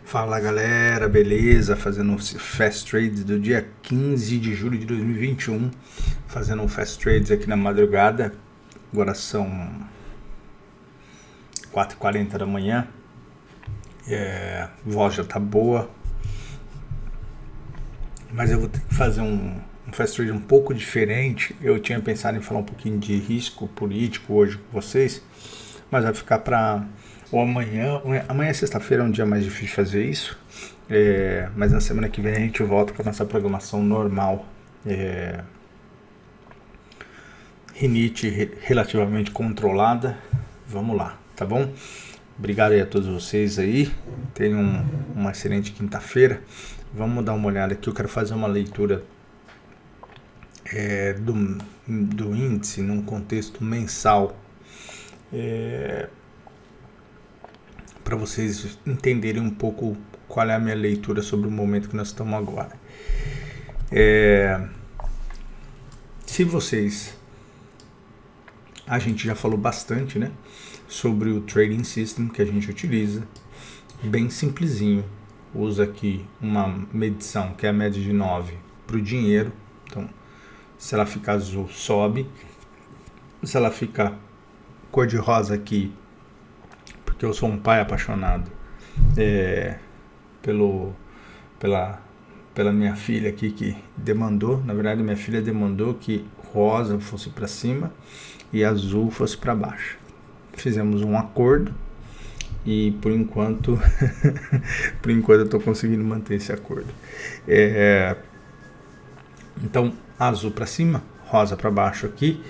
Fala galera, beleza? Fazendo um Fast Trades do dia 15 de julho de 2021. Fazendo um Fast Trades aqui na madrugada. Agora são 4h40 da manhã. A voz já tá boa. Mas eu vou ter que fazer um Fast Trade um pouco diferente. Eu tinha pensado em falar um pouquinho de risco político hoje com vocês. Mas vai ficar para ou amanhã. Amanhã, sexta-feira, é um dia mais difícil de fazer isso. Mas na semana que vem a gente volta com a nossa programação normal. Rinite relativamente controlada. Vamos lá, tá bom? Obrigado aí a todos vocês aí. Tenham uma excelente quinta-feira. Vamos dar uma olhada aqui. Eu quero fazer uma leitura do índice num contexto mensal. Para vocês entenderem um pouco qual é a minha leitura sobre o momento que nós estamos agora. Se vocês... A gente já falou bastante, né, sobre o trading system que a gente utiliza. Bem simplesinho. Usa aqui uma medição que é a média de 9 para o dinheiro. Então, se ela ficar azul, sobe. Se ela ficar cor de rosa aqui, porque eu sou um pai apaixonado pela minha filha aqui que demandou. Na verdade, minha filha demandou que rosa fosse para cima e azul fosse para baixo. Fizemos um acordo e por enquanto eu estou conseguindo manter esse acordo. Então, azul para cima, rosa para baixo aqui.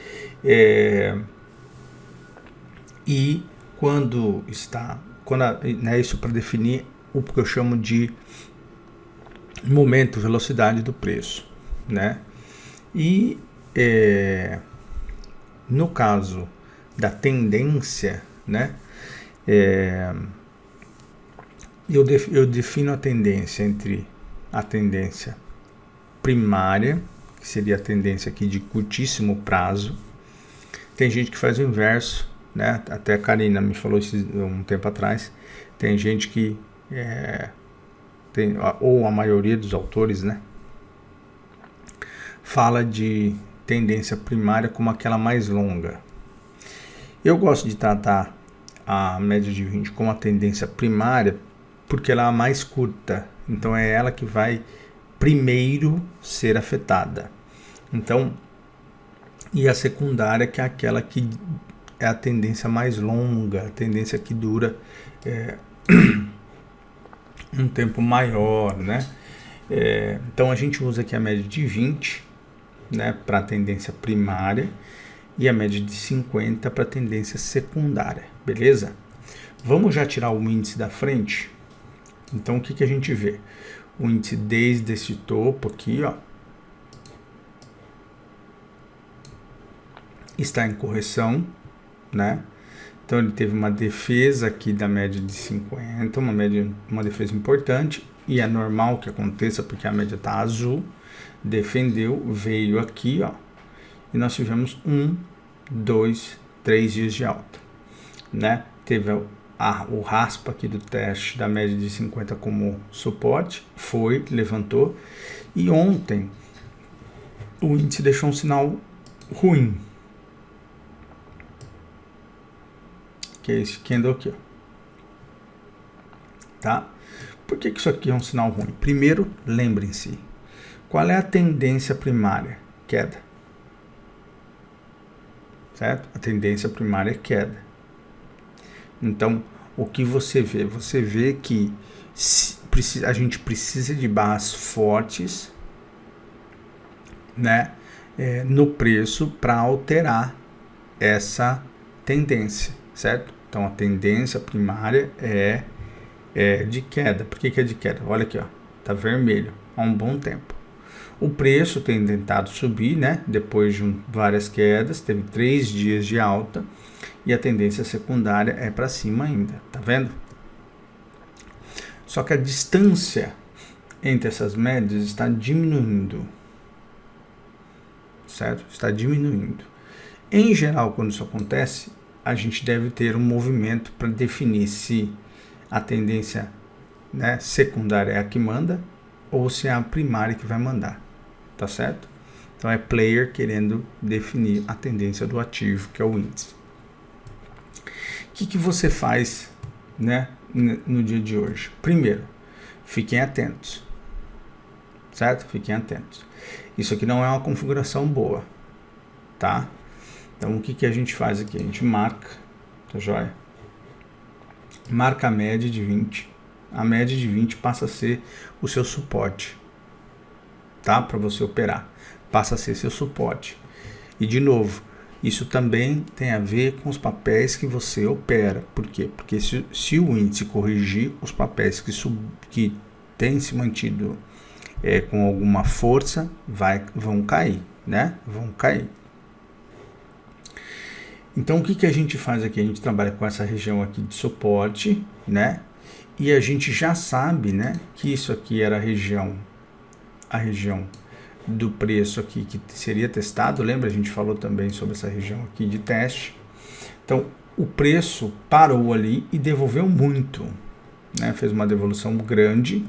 E quando isso para definir o que eu chamo de momento, velocidade do preço, né? E no caso da tendência, né? Eu defino a tendência entre a tendência primária, que seria a tendência aqui de curtíssimo prazo. Tem gente que faz o inverso, né? Até a Karina me falou isso um tempo atrás. Tem gente que ou a maioria dos autores, né, fala de tendência primária como aquela mais longa. Eu gosto de tratar a média de 20 como a tendência primária porque ela é a mais curta. Então é ela que vai primeiro ser afetada. Então, e a secundária, que é aquela que é a tendência mais longa, a tendência que dura um tempo maior, né? Então a gente usa aqui a média de 20, né, para a tendência primária e a média de 50 para a tendência secundária, beleza? Vamos já tirar o índice da frente? Então o que a gente vê? O índice desde esse topo aqui, ó, está em correção, né? Então ele teve uma defesa aqui da média de 50, uma defesa importante, e é normal que aconteça porque a média está azul. Defendeu, veio aqui, ó, e nós tivemos 1, 2, 3 dias de alta, né? Teve o raspa aqui do teste da média de 50 como suporte, levantou, e ontem o índice deixou um sinal ruim, que é esse candle aqui, ó. Tá? Por que isso aqui é um sinal ruim? Primeiro, lembrem-se, qual é a tendência primária? Queda. Certo? A tendência primária é queda. Então, o que você vê? Você vê que a gente precisa de barras fortes, né, no preço para alterar essa tendência, certo? Então, a tendência primária é de queda. Por que é de queda? Olha aqui, ó, tá vermelho há um bom tempo. O preço tem tentado subir, né? Depois de várias quedas, teve 3 dias de alta e a tendência secundária é para cima ainda, tá vendo? Só que a distância entre essas médias está diminuindo, certo? Está diminuindo. Em geral, quando isso acontece, a gente deve ter um movimento para definir se a tendência né, secundária é a que manda, ou se é a primária que vai mandar, tá certo? Então é player querendo definir a tendência do ativo, que é o índice. O que você faz, né, no dia de hoje? Primeiro, fiquem atentos, certo? Fiquem atentos. Isso aqui não é uma configuração boa, tá? Então o que a gente faz aqui? A gente marca, tá joia? Marca a média de 20. A média de 20 passa a ser o seu suporte, tá? Para você operar. Passa a ser seu suporte. E de novo, isso também tem a ver com os papéis que você opera. Por quê? Porque se o índice corrigir, os papéis que têm se mantido com alguma força vão cair, né? Vão cair. Então o que a gente faz aqui? A gente trabalha com essa região aqui de suporte, né? E a gente já sabe, né, que isso aqui era a região do preço aqui que seria testado. Lembra? A gente falou também sobre essa região aqui de teste. Então o preço parou ali e devolveu muito, né? Fez uma devolução grande.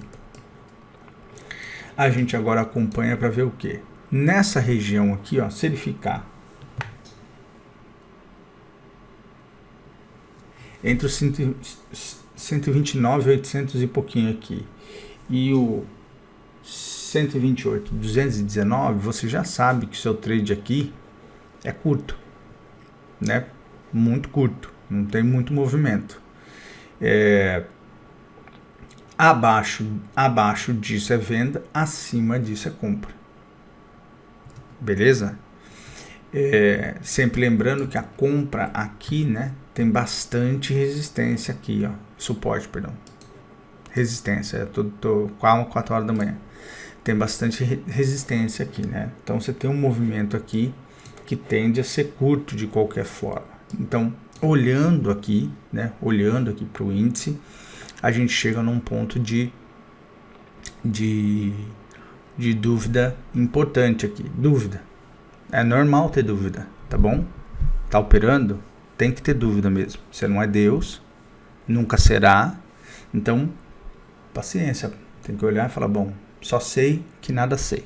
A gente agora acompanha para ver o que? Nessa região aqui, ó, se ele ficar entre os 129.800 e pouquinho aqui e o 128.219, você já sabe que o seu trade aqui é curto, né? Muito curto, não tem muito movimento. Abaixo disso é venda, acima disso é compra. Beleza? Sempre lembrando que a compra aqui, né, tem bastante resistência aqui, ó, suporte, perdão. Resistência, tô 4 horas da manhã. Tem bastante resistência aqui, né? Então você tem um movimento aqui que tende a ser curto de qualquer forma. Então, olhando aqui, né, olhando aqui para o índice, a gente chega num ponto de dúvida importante aqui. Dúvida. É normal ter dúvida, tá bom? Tá operando? Tem que ter dúvida mesmo. Você não é Deus, nunca será. Então, paciência. Tem que olhar e falar, bom, só sei que nada sei.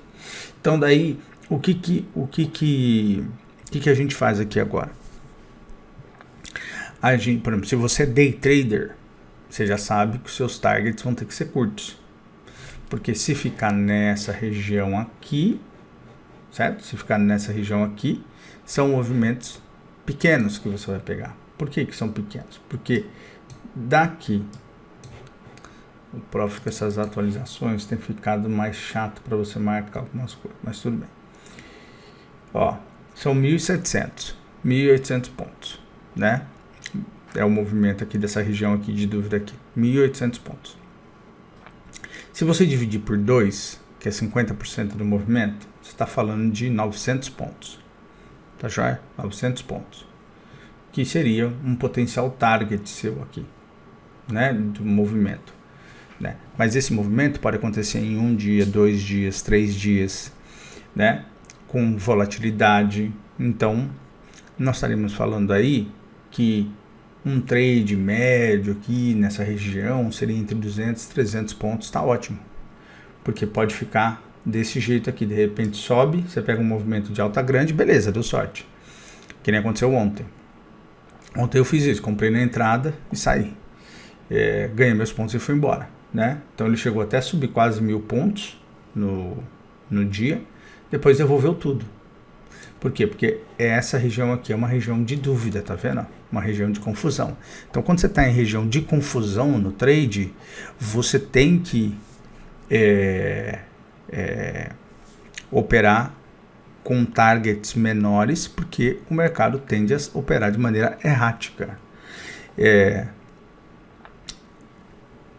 Então, daí, o que a gente faz aqui agora? A gente, por exemplo, se você é day trader, você já sabe que os seus targets vão ter que ser curtos. Porque se ficar nessa região aqui, certo? Se ficar nessa região aqui, são movimentos pequenos que você vai pegar. Por que são pequenos? Porque daqui, o Profit com essas atualizações tem ficado mais chato para você marcar algumas coisas, mas tudo bem. Ó, são 1.800 pontos, né? É o movimento aqui dessa região aqui de dúvida aqui, 1.800 pontos. Se você dividir por 2, que é 50% do movimento, você está falando de 900 pontos. Tá joia? 900 pontos. Que seria um potencial target seu aqui, né? Do movimento. Né? Mas esse movimento pode acontecer em 1 dia, 2 dias, 3 dias, né? Com volatilidade. Então, nós estaremos falando aí que um trade médio aqui nessa região seria entre 200 e 300 pontos, tá ótimo. Porque pode ficar desse jeito aqui, de repente sobe, você pega um movimento de alta grande, beleza, deu sorte. Que nem aconteceu ontem. Ontem eu fiz isso, comprei na entrada e saí. Ganhei meus pontos e fui embora, né? Então ele chegou até a subir quase 1.000 pontos no dia, depois devolveu tudo. Por quê? Porque essa região aqui é uma região de dúvida, tá vendo? Uma região de confusão. Então quando você está em região de confusão no trade, você tem que operar com targets menores, porque o mercado tende a operar de maneira errática.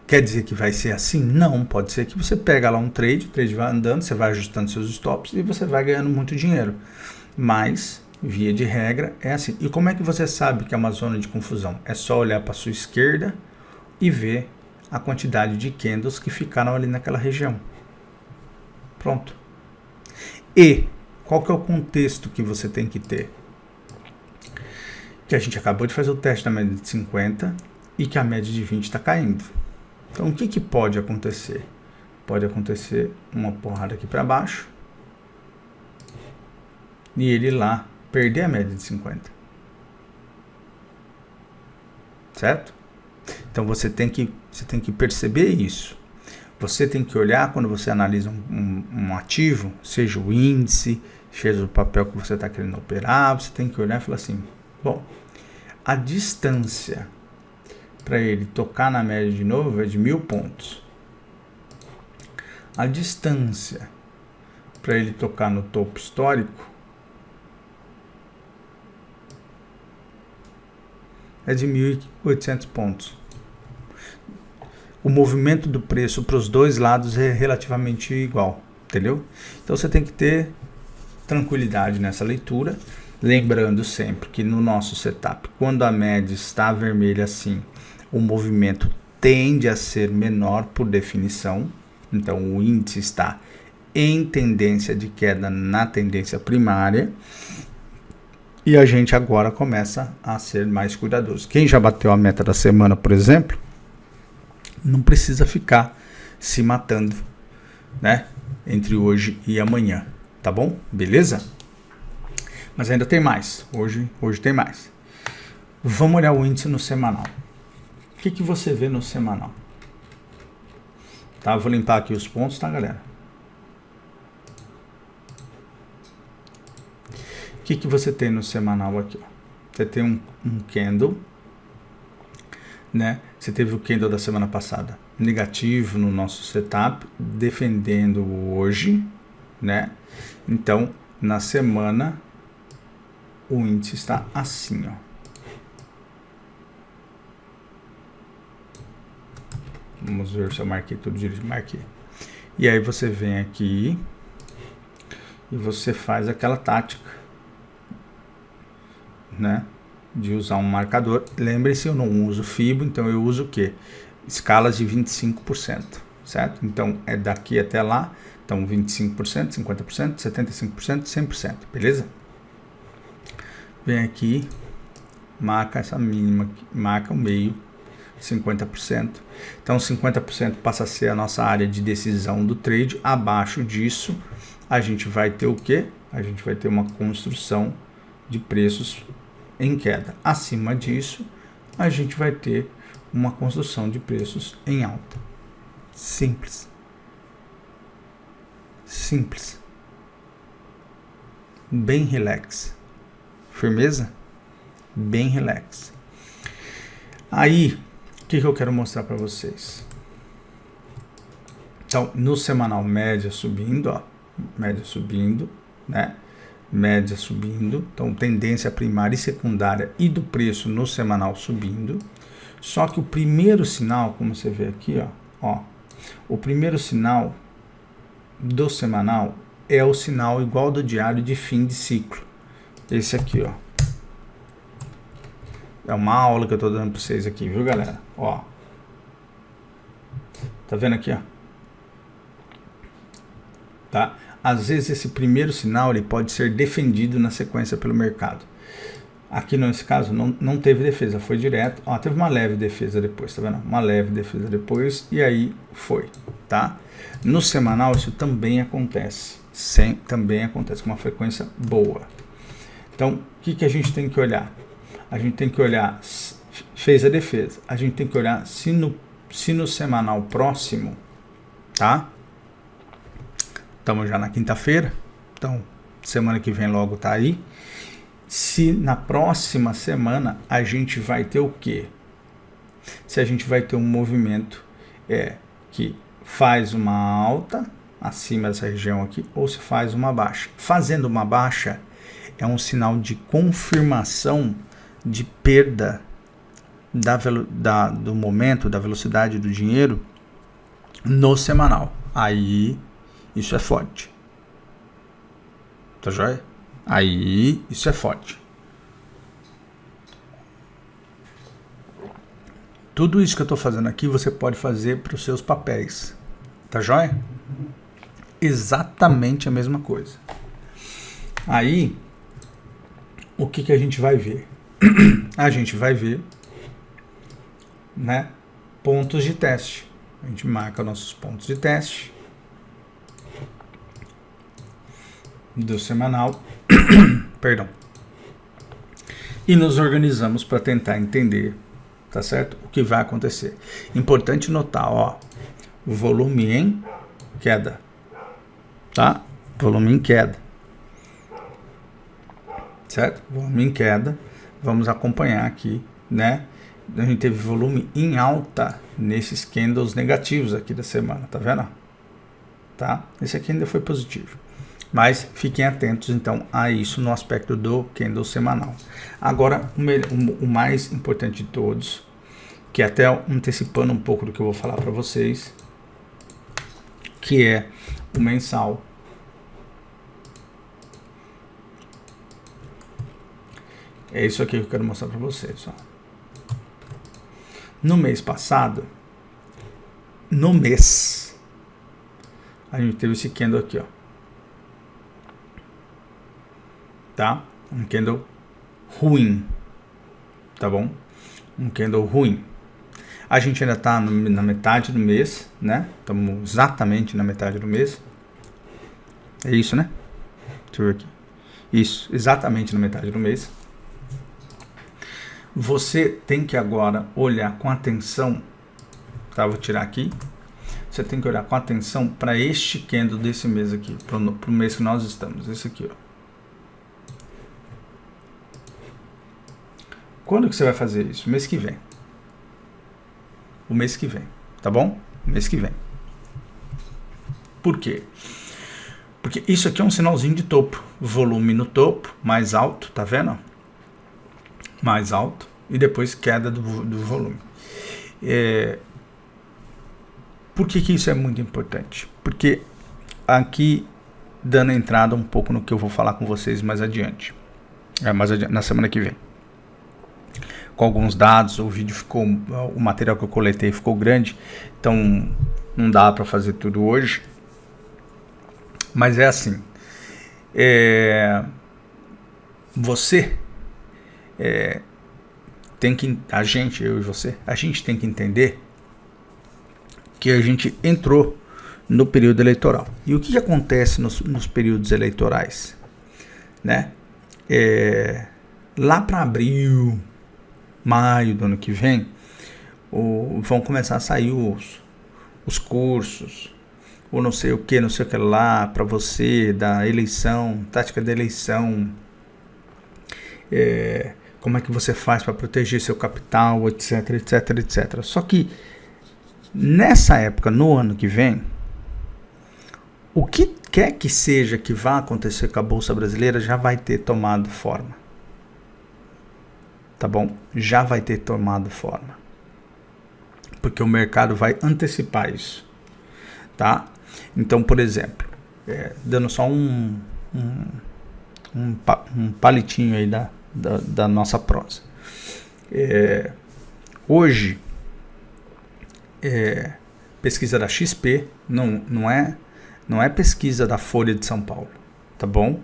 Quer dizer que vai ser assim? Não, pode ser que você pega lá um trade, o trade vai andando, você vai ajustando seus stops e você vai ganhando muito dinheiro. Mas, via de regra, é assim. E como é que você sabe que é uma zona de confusão? É só olhar para a sua esquerda e ver a quantidade de candles que ficaram ali naquela região. Pronto. E qual que é o contexto que você tem que ter? Que a gente acabou de fazer o teste da média de 50 e que a média de 20 está caindo. Então, o que pode acontecer? Pode acontecer uma porrada aqui para baixo e ele lá perder a média de 50. Certo? Então, você tem que perceber isso. Você tem que olhar quando você analisa um ativo, seja o índice, seja o papel que você está querendo operar, você tem que olhar e falar assim, bom, a distância para ele tocar na média de novo é de 1.000 pontos. A distância para ele tocar no topo histórico é de 1.800 pontos. O movimento do preço para os dois lados é relativamente igual, entendeu? Então você tem que ter tranquilidade nessa leitura, lembrando sempre que no nosso setup, quando a média está vermelha assim, o movimento tende a ser menor por definição, então o índice está em tendência de queda na tendência primária, e a gente agora começa a ser mais cuidadoso. Quem já bateu a meta da semana, por exemplo, não precisa ficar se matando, né, entre hoje e amanhã, tá bom? Beleza? Mas ainda tem mais, hoje tem mais. Vamos olhar o índice no semanal. O que você vê no semanal? Tá, vou limpar aqui os pontos, tá, galera? O que você tem no semanal aqui? Ó? Você tem um candle, né? Você teve o candle da semana passada negativo no nosso setup, defendendo hoje, né? Então, na semana, o índice está assim, ó. Vamos ver se eu marquei tudo direito. Marquei. E aí você vem aqui e você faz aquela tática, né, de usar um marcador. Lembre-se, eu não uso FIBO, então eu uso o quê? Escalas de 25%, certo? Então é daqui até lá, então 25%, 50%, 75%, 100%, beleza? Vem aqui, marca essa mínima, marca o meio, 50%. Então 50% passa a ser a nossa área de decisão do trade. Abaixo disso, a gente vai ter o quê? A gente vai ter uma construção de preços em queda. Acima disso, a gente vai ter uma construção de preços em alta. Simples. Simples. Bem relax. Firmeza? Bem relax. Aí, o que eu quero mostrar para vocês? Então, no semanal, média subindo, ó. Média subindo, né? Média subindo, então tendência primária e secundária e do preço no semanal subindo. Só que o primeiro sinal, como você vê aqui, ó, o primeiro sinal do semanal é o sinal igual do diário de fim de ciclo. Esse aqui, ó. É uma aula que eu tô dando para vocês aqui, viu, galera? Ó. Tá vendo aqui, ó? Tá? Às vezes esse primeiro sinal ele pode ser defendido na sequência pelo mercado. Aqui nesse caso não teve defesa, foi direto. Ó, teve uma leve defesa depois, tá vendo? Uma leve defesa depois e aí foi, tá? No semanal isso também acontece, também acontece com uma frequência boa. Então, o que a gente tem que olhar? A gente tem que olhar, fez a defesa, a gente tem que olhar se no semanal próximo, tá? Estamos já na quinta-feira, então semana que vem logo tá aí. Se na próxima semana a gente vai ter o quê? Se a gente vai ter um movimento que faz uma alta acima dessa região aqui, ou se faz uma baixa. Fazendo uma baixa é um sinal de confirmação de perda do momento, da velocidade do dinheiro no semanal. Aí isso é forte. Tá joia? Aí isso é forte. Tudo isso que eu tô fazendo aqui você pode fazer para os seus papéis. Tá joia? Exatamente a mesma coisa. Aí, o que a gente vai ver? A gente vai ver, né, pontos de teste. A gente marca nossos pontos de teste do semanal, perdão, e nos organizamos para tentar entender, tá certo? O que vai acontecer. Importante notar, ó, volume em queda, tá? Volume em queda, certo? Volume em queda, vamos acompanhar aqui, né? A gente teve volume em alta nesses candles negativos aqui da semana, tá vendo? Tá? Esse aqui ainda foi positivo. Mas fiquem atentos então a isso no aspecto do candle semanal. Agora, o mais importante de todos, que até antecipando um pouco do que eu vou falar para vocês, que é o mensal. É isso aqui que eu quero mostrar para vocês, ó. No mês passado, a gente teve esse candle aqui, ó. Tá? Um candle ruim, tá bom? Um candle ruim. A gente ainda tá na metade do mês, né? Estamos exatamente na metade do mês. É isso, né? Deixa eu ver aqui. Isso, exatamente na metade do mês. Você tem que agora olhar com atenção, tá? Vou tirar aqui. Você tem que olhar com atenção para este candle desse mês aqui, para o mês que nós estamos, esse aqui, ó. Quando que você vai fazer isso? Mês que vem. O mês que vem, tá bom? O mês que vem. Por quê? Porque isso aqui é um sinalzinho de topo. Volume no topo, mais alto, tá vendo? Mais alto. E depois queda do volume. Por que isso é muito importante? Porque aqui, dando entrada um pouco no que eu vou falar com vocês mais adiante. Na semana que vem. Com alguns dados, o material que eu coletei ficou grande, então não dá para fazer tudo hoje. Mas é assim, você tem que, eu e você, a gente tem que entender que a gente entrou no período eleitoral. E o que acontece nos períodos eleitorais, né? Lá para abril, maio do ano que vem, vão começar a sair os cursos, ou não sei o que lá, para você, da eleição, tática da eleição, como é que você faz para proteger seu capital, etc, etc, etc. Só que, nessa época, no ano que vem, o que quer que seja que vá acontecer com a Bolsa Brasileira já vai ter tomado forma. Tá bom? Já vai ter tomado forma. Porque o mercado vai antecipar isso. Tá? Então, por exemplo, dando só um palitinho aí da nossa prosa. Hoje, pesquisa da XP, não é pesquisa da Folha de São Paulo. Tá bom?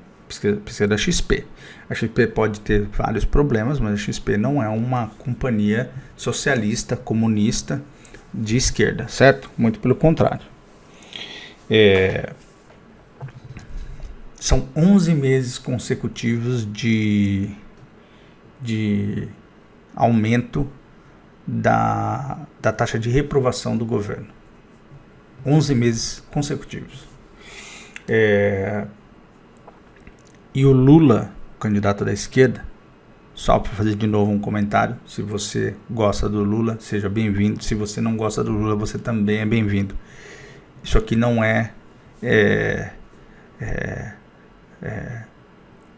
Pesquisa da XP. A XP pode ter vários problemas, mas a XP não é uma companhia socialista, comunista, de esquerda, certo? Muito pelo contrário. São 11 meses consecutivos de aumento da taxa de reprovação do governo. 11 meses consecutivos. E o Lula, candidato da esquerda, só para fazer de novo um comentário, se você gosta do Lula, seja bem-vindo. Se você não gosta do Lula, você também é bem-vindo. Isso aqui não é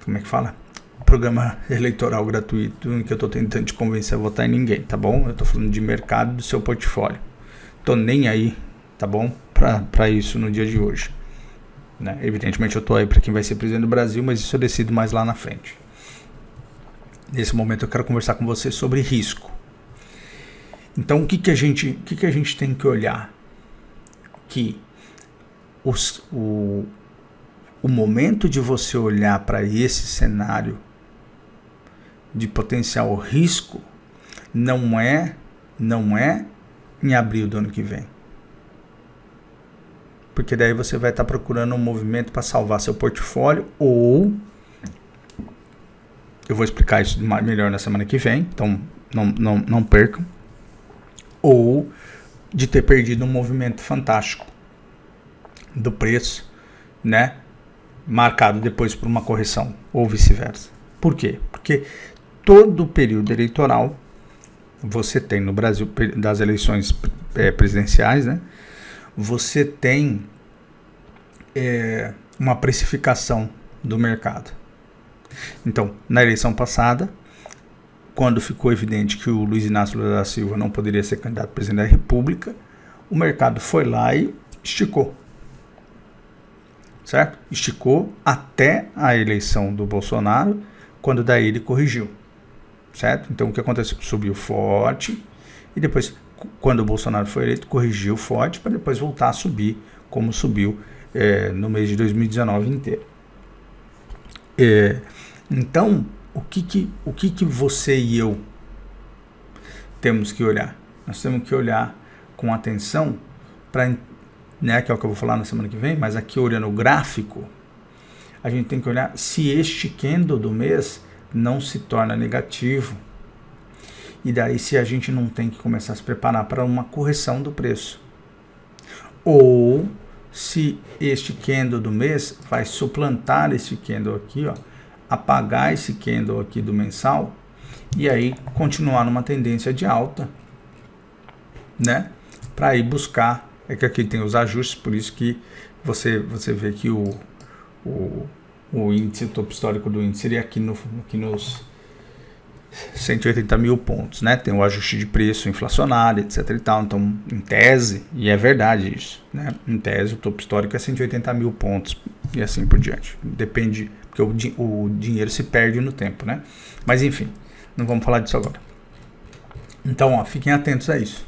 como é que fala? Programa eleitoral gratuito em que eu estou tentando te convencer a votar em ninguém, tá bom? Eu estou falando de mercado do seu portfólio. Tô nem aí, tá bom? Para isso no dia de hoje. Né? Evidentemente eu tô aí para quem vai ser presidente do Brasil, mas isso eu decido mais lá na frente. Nesse momento eu quero conversar com você sobre risco. Então o que a gente tem que olhar? Que o momento de você olhar para esse cenário de potencial risco não é em abril do ano que vem. porque daí você vai estar procurando um movimento para salvar seu portfólio, ou eu vou explicar isso melhor na semana que vem, então não percam, ou de ter perdido um movimento fantástico do preço, né, marcado depois por uma correção, ou vice-versa. Por quê? Porque todo período eleitoral você tem no Brasil, das eleições presidenciais, né, você tem uma precificação do mercado. Então, na eleição passada, quando ficou evidente que o Luiz Inácio Lula da Silva não poderia ser candidato a presidente da República, o mercado foi lá e esticou. Certo? Esticou até a eleição do Bolsonaro, quando daí ele corrigiu. Certo? Então, o que aconteceu? Subiu forte, e depois, quando o Bolsonaro foi eleito, corrigiu forte, para depois voltar a subir, como subiu no mês de 2019 inteiro. Então, o que você e eu temos que olhar? Nós temos que olhar com atenção para, né, que é o que eu vou falar na semana que vem, mas aqui olhando o gráfico, a gente tem que olhar se este candle do mês não se torna negativo. E daí se a gente não tem que começar a se preparar para uma correção do preço. Ou se este candle do mês vai suplantar esse candle aqui, ó, apagar esse candle aqui do mensal, e aí continuar numa tendência de alta, né? Para ir buscar, é que aqui tem os ajustes, por isso que você vê que o índice, o topo histórico do índice seria aqui nos 180 mil pontos, né? Tem o ajuste de preço inflacionário, etc e tal. Então, em tese, e é verdade isso, né? Em tese, o topo histórico é 180 mil pontos e assim por diante. Depende, porque o dinheiro se perde no tempo, né? Mas, enfim, não vamos falar disso agora. Então, ó, fiquem atentos a isso.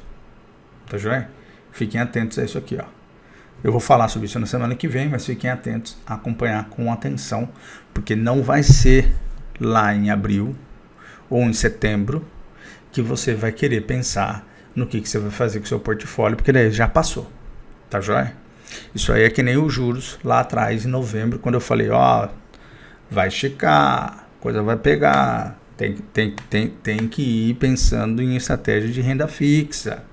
Tá joia? Fiquem atentos a isso aqui, ó. Eu vou falar sobre isso na semana que vem, mas fiquem atentos a acompanhar com atenção, porque não vai ser lá em abril ou em setembro que você vai querer pensar no que você vai fazer com o seu portfólio, porque daí já passou, tá joia? Isso aí é que nem os juros lá atrás, em novembro, quando eu falei, ó, vai esticar, coisa vai pegar, tem que ir pensando em estratégia de renda fixa.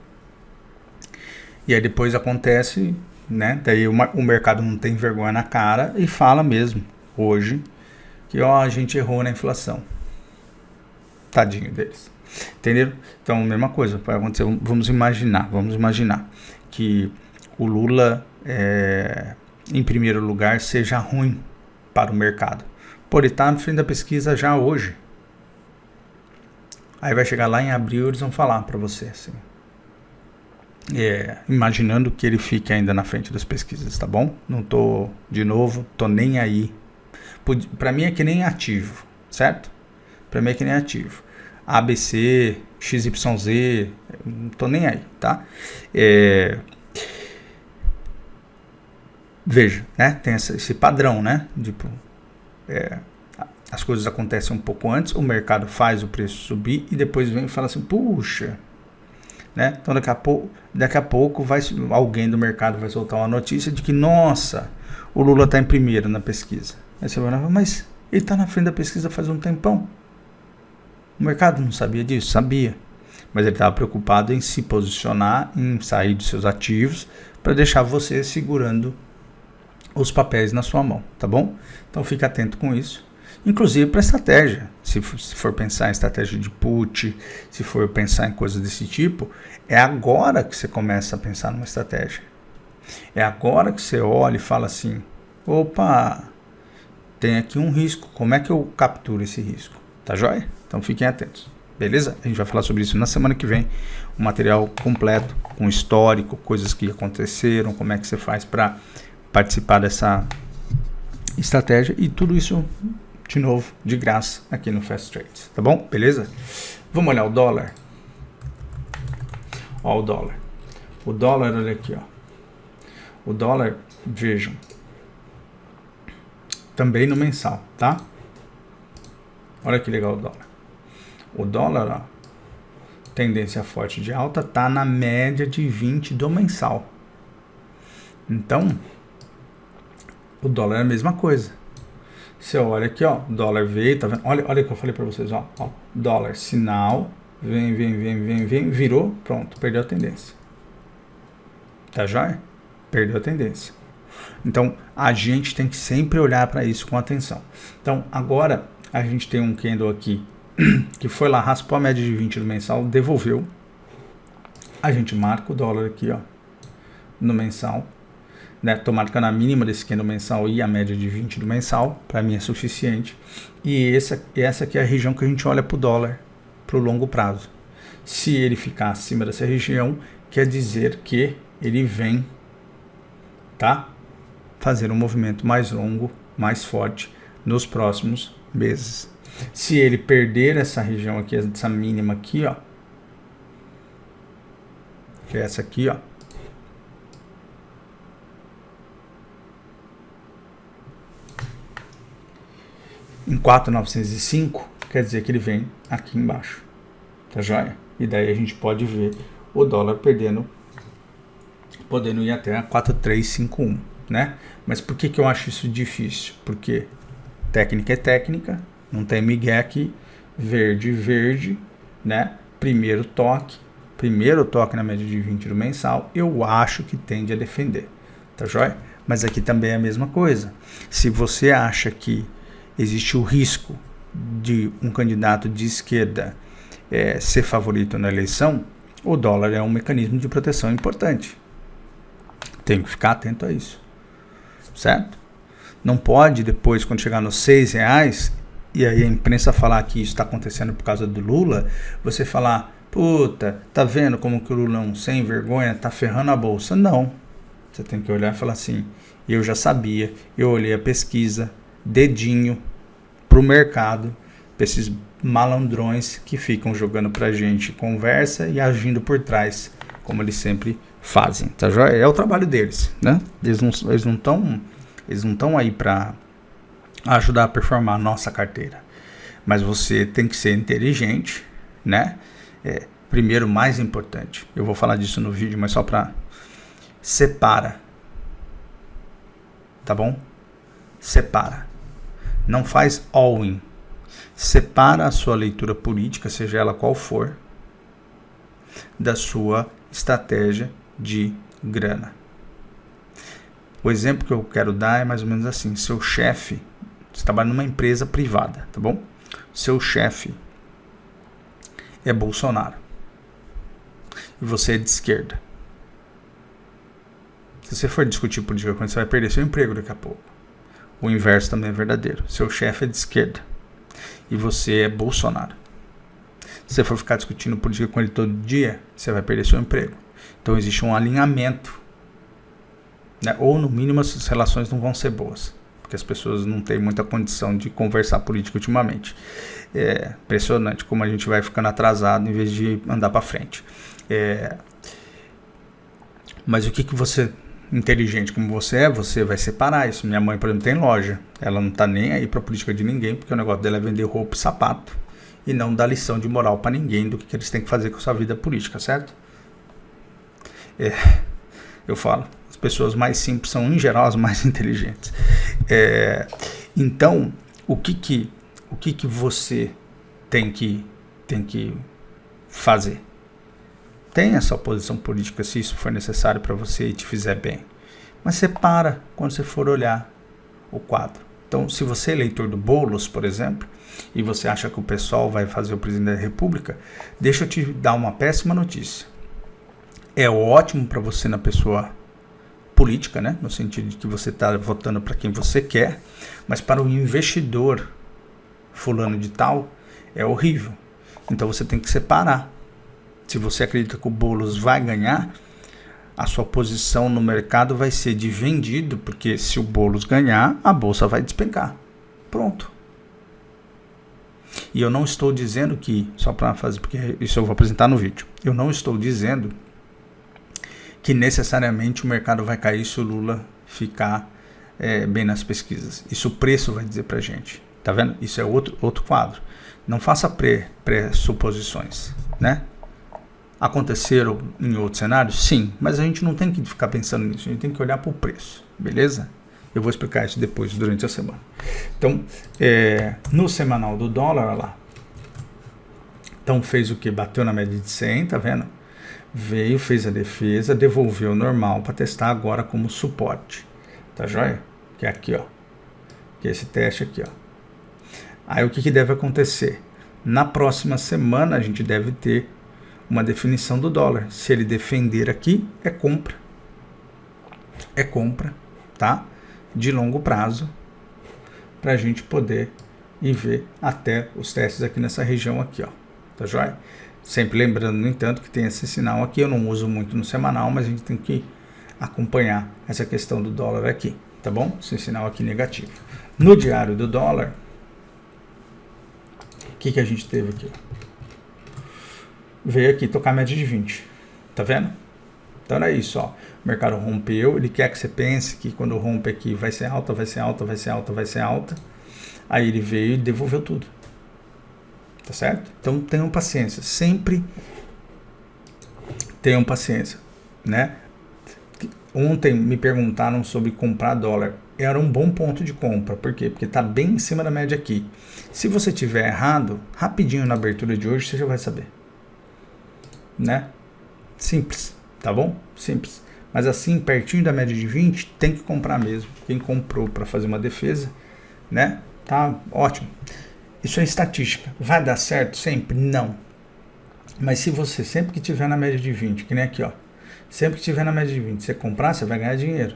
E aí depois acontece, né, daí o mercado não tem vergonha na cara e fala mesmo, hoje, que ó, a gente errou na inflação. Tadinho deles. Entenderam? Então, mesma coisa vai acontecer. Vamos imaginar que o Lula, em primeiro lugar, seja ruim para o mercado. Por estar na frente da pesquisa já hoje. Aí vai chegar lá em abril, eles vão falar para você assim. Imaginando que ele fique ainda na frente das pesquisas, tá bom? Não tô, de novo, tô nem aí. Para mim é que nem ativo, certo? Para mim é que nem ativo. ABC, XYZ, não tô nem aí, tá? Veja, né? Tem esse padrão, né? Tipo, as coisas acontecem um pouco antes, o mercado faz o preço subir e depois vem e fala assim, puxa, né? Então daqui a pouco alguém do mercado vai soltar uma notícia de que, nossa, o Lula está em primeiro na pesquisa. Aí você vai falar, mas ele está na frente da pesquisa faz um tempão. O mercado não sabia disso? Sabia. Mas ele estava preocupado em se posicionar, em sair dos seus ativos, para deixar você segurando os papéis na sua mão, tá bom? Então fique atento com isso. Inclusive para estratégia. Se for pensar em estratégia de put, se for pensar em coisas desse tipo, é agora que você começa a pensar numa estratégia. É agora que você olha e fala assim, opa, tem aqui um risco, como é que eu capturo esse risco? Tá joia? Então fiquem atentos, beleza? A gente vai falar sobre isso na semana que vem, um material completo, com histórico, coisas que aconteceram, como é que você faz para participar dessa estratégia e tudo isso, de novo, de graça aqui no Fast Trades, tá bom? Beleza? Vamos olhar o dólar? Ó, o dólar. O dólar, olha aqui, ó. O dólar, vejam, também no mensal, tá? Olha que legal o dólar. O dólar, ó, tendência forte de alta, tá na média de 20 do mensal. Então, o dólar é a mesma coisa. Você olha aqui, ó, dólar veio, tá vendo? Olha o que eu falei para vocês, ó, dólar, sinal, vem, virou, pronto, perdeu a tendência. Tá joia? Perdeu a tendência. Então, a gente tem que sempre olhar para isso com atenção. Então, agora, a gente tem um candle aqui, que foi lá, raspou a média de 20 do mensal, devolveu. A gente marca o dólar aqui, ó, no mensal. Né? Tô marcando a mínima desse candle mensal e a média de 20 do mensal. Para mim é suficiente. E essa aqui é a região que a gente olha para o dólar, para o longo prazo. Se ele ficar acima dessa região, quer dizer que ele vem, tá, fazer um movimento mais longo, mais forte nos próximos meses. Se ele perder essa região aqui, essa mínima aqui, ó, que é essa aqui, ó, em 4.905, quer dizer que ele vem aqui embaixo, tá joia? E daí a gente pode ver o dólar podendo ir até a 4.351, né? Mas por que eu acho isso difícil? Porque técnica é técnica, não tem migué aqui, verde, né? Primeiro toque na média de 20 do mensal, eu acho que tende a defender, tá joia? Mas aqui também é a mesma coisa. Se você acha que existe o risco de um candidato de esquerda ser favorito na eleição, o dólar é um mecanismo de proteção importante. Tem que ficar atento a isso, certo? Não pode depois, quando chegar nos R$6, e aí a imprensa falar que isso está acontecendo por causa do Lula, você falar, puta, tá vendo como que o Lula é um sem vergonha, tá ferrando a bolsa? Não. Você tem que olhar e falar assim, eu já sabia, eu olhei a pesquisa, dedinho pro mercado, pra esses malandrões que ficam jogando pra gente conversa e agindo por trás, como eles sempre fazem, tá joia? É o trabalho deles, né? Eles não estão aí para ajudar a performar a nossa carteira. Mas você tem que ser inteligente, né? Primeiro, mais importante, eu vou falar disso no vídeo, mas só para separa, tá bom? Separa. Não faz all-in. Separa a sua leitura política, seja ela qual for, da sua estratégia de grana. O exemplo que eu quero dar é mais ou menos assim. Seu chefe, você trabalha numa empresa privada, tá bom? Seu chefe é Bolsonaro. E você é de esquerda. Se você for discutir política com ele, você vai perder seu emprego daqui a pouco. O inverso também é verdadeiro. Seu chefe é de esquerda. E você é Bolsonaro. Se você for ficar discutindo política com ele todo dia, você vai perder seu emprego. Então existe um alinhamento, né? Ou no mínimo as relações não vão ser boas, porque as pessoas não têm muita condição de conversar política ultimamente. É impressionante como a gente vai ficando atrasado em vez de andar para frente. Mas o que você, inteligente como você vai separar isso. Minha mãe, por exemplo, tem loja. Ela não tá nem aí para política de ninguém, porque o negócio dela é vender roupa e sapato e não dar lição de moral para ninguém do que eles têm que fazer com a sua vida política, certo? Eu falo, as pessoas mais simples são, em geral, as mais inteligentes. Então, o que você tem que fazer? Tenha essa posição política se isso for necessário para você e te fizer bem. Mas separa quando você for olhar o quadro. Então, se você é eleitor do Boulos, por exemplo, e você acha que o pessoal vai fazer o presidente da República, deixa eu te dar uma péssima notícia. É ótimo para você na pessoa política, né? No sentido de que você está votando para quem você quer, mas para o investidor fulano de tal, é horrível. Então você tem que separar. Se você acredita que o Boulos vai ganhar, a sua posição no mercado vai ser de vendido, porque se o Boulos ganhar, a bolsa vai despencar. Pronto. E eu não estou dizendo que, só para fazer, porque isso eu vou apresentar no vídeo, eu não estou dizendo que necessariamente o mercado vai cair se o Lula ficar bem nas pesquisas. Isso o preço vai dizer pra gente. Tá vendo? Isso é outro quadro. Não faça pressuposições, né? Aconteceram em outros cenários? Sim, mas a gente não tem que ficar pensando nisso, a gente tem que olhar para o preço, beleza? Eu vou explicar isso depois, durante a semana. Então, no semanal do dólar, olha lá. Então fez o que? Bateu na média de 100, tá vendo? Veio, fez a defesa, devolveu normal para testar agora como suporte. Tá joia? Que é aqui, ó. Que é esse teste aqui, ó. Aí o que deve acontecer? Na próxima semana a gente deve ter uma definição do dólar. Se ele defender aqui, é compra. É compra, tá? De longo prazo, para a gente poder ir ver até os testes aqui nessa região aqui, ó. Tá joia? Sempre lembrando, no entanto, que tem esse sinal aqui, eu não uso muito no semanal, mas a gente tem que acompanhar essa questão do dólar aqui, tá bom? Esse sinal aqui negativo. No diário do dólar, o que a gente teve aqui? Veio aqui tocar a média de 20, tá vendo? Então era isso, ó. O mercado rompeu, ele quer que você pense que quando rompe aqui vai ser alta, vai ser alta, vai ser alta, vai ser alta. Aí ele veio e devolveu tudo. Tá certo? Então tenham paciência, sempre tenham paciência, né? Ontem me perguntaram sobre comprar dólar. Era um bom ponto de compra, por quê? Porque tá bem em cima da média aqui. Se você tiver errado, rapidinho na abertura de hoje você já vai saber, né? Simples, tá bom? Simples. Mas assim, pertinho da média de 20, tem que comprar mesmo. Quem comprou para fazer uma defesa, né? Tá ótimo. Isso é estatística. Vai dar certo sempre? Não. Mas se você sempre que tiver na média de 20, que nem aqui, ó. Sempre que tiver na média de 20, você comprar, você vai ganhar dinheiro.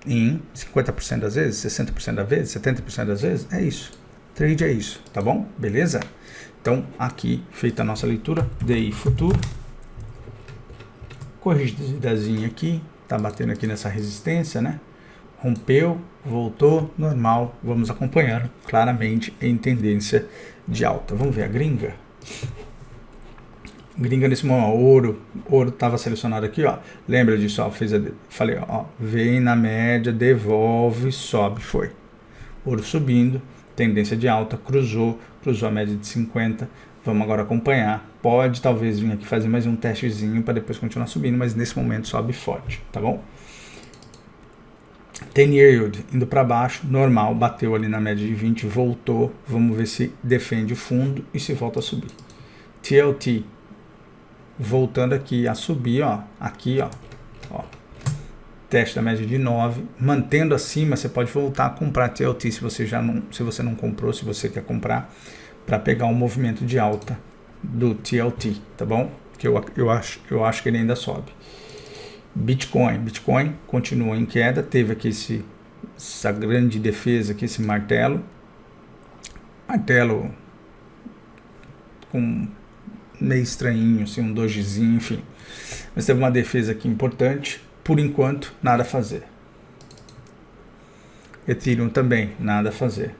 Em 50% das vezes, 60% das vezes, 70% das vezes, é isso. Trade é isso, tá bom? Beleza? Então, aqui, feita a nossa leitura, DI futuro. Corrigidazinha aqui, tá batendo aqui nessa resistência, né? Rompeu, voltou, normal, vamos acompanhando claramente em tendência de alta. Vamos ver a gringa. Gringa nesse momento, ouro estava selecionado aqui, ó. Lembra disso, ó, falei, ó, vem na média, devolve, sobe, foi. Ouro subindo, tendência de alta, cruzou a média de 50. Vamos agora acompanhar. Pode talvez vir aqui fazer mais um testezinho para depois continuar subindo, mas nesse momento sobe forte, tá bom? 10-year yield indo para baixo, normal, bateu ali na média de 20, voltou, vamos ver se defende o fundo e se volta a subir. TLT voltando aqui a subir, ó, aqui, ó, teste da média de 9, mantendo acima, você pode voltar a comprar TLT se você não comprou, se você quer comprar, para pegar um movimento de alta do TLT, tá bom? Que eu acho que ele ainda sobe. Bitcoin continua em queda, teve aqui essa grande defesa aqui, esse martelo com meio estranhinho, assim, um dojizinho, enfim, mas teve uma defesa aqui importante. Por enquanto, nada a fazer. Ethereum também, nada a fazer.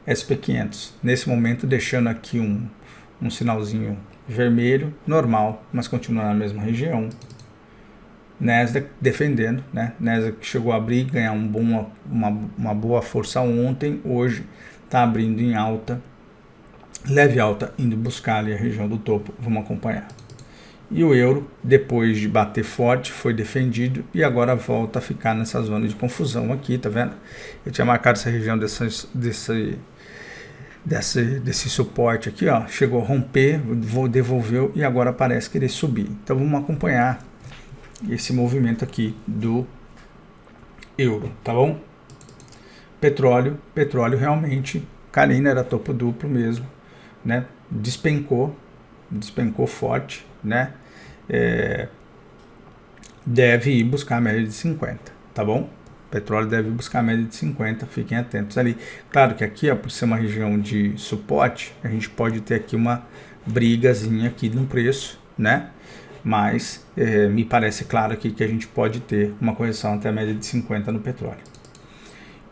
SP500, nesse momento deixando aqui um sinalzinho vermelho, normal, mas continua na mesma região. Nasdaq defendendo, né? Nasdaq chegou a abrir, ganhar uma boa força ontem, hoje está abrindo em alta, leve alta, indo buscar ali a região do topo, vamos acompanhar. E o euro, depois de bater forte, foi defendido e agora volta a ficar nessa zona de confusão aqui, tá vendo? Eu tinha marcado essa região desse suporte aqui, ó, chegou a romper, devolveu e agora parece querer subir. Então vamos acompanhar esse movimento aqui do euro, tá bom? Petróleo realmente, Carina era topo duplo mesmo, né? Despencou forte, né? Deve ir buscar a média de 50, tá bom? Petróleo deve buscar a média de 50, fiquem atentos ali. Claro que aqui, ó, por ser uma região de suporte, a gente pode ter aqui uma brigazinha aqui no preço, né? Mas me parece claro aqui que a gente pode ter uma correção até a média de 50 no petróleo.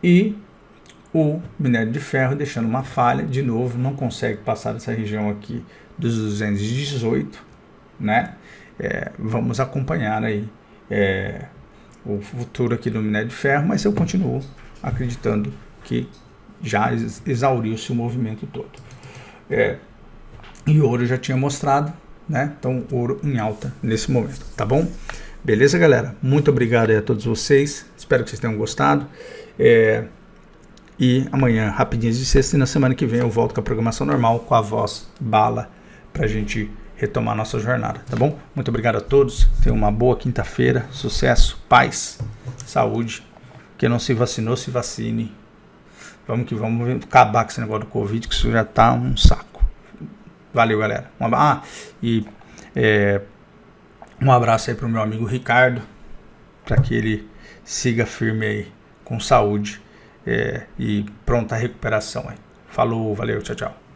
E o minério de ferro deixando uma falha, de novo, não consegue passar essa região aqui dos 218, né? Vamos acompanhar aí o futuro aqui do minério de ferro, mas eu continuo acreditando que já exauriu-se o movimento todo. E ouro eu já tinha mostrado, né? Então, ouro em alta nesse momento, tá bom? Beleza, galera? Muito obrigado aí a todos vocês. Espero que vocês tenham gostado. E amanhã, rapidinhas de sexta, e na semana que vem eu volto com a programação normal, com a voz bala, pra gente retomar a nossa jornada, tá bom? Muito obrigado a todos. Tenham uma boa quinta-feira. Sucesso, paz, saúde. Quem não se vacinou, se vacine. Vamos que vamos acabar com esse negócio do Covid, que isso já tá um saco. Valeu, galera. Um abraço aí pro meu amigo Ricardo, para que ele siga firme aí, com saúde e pronta recuperação aí. Falou, valeu, tchau, tchau.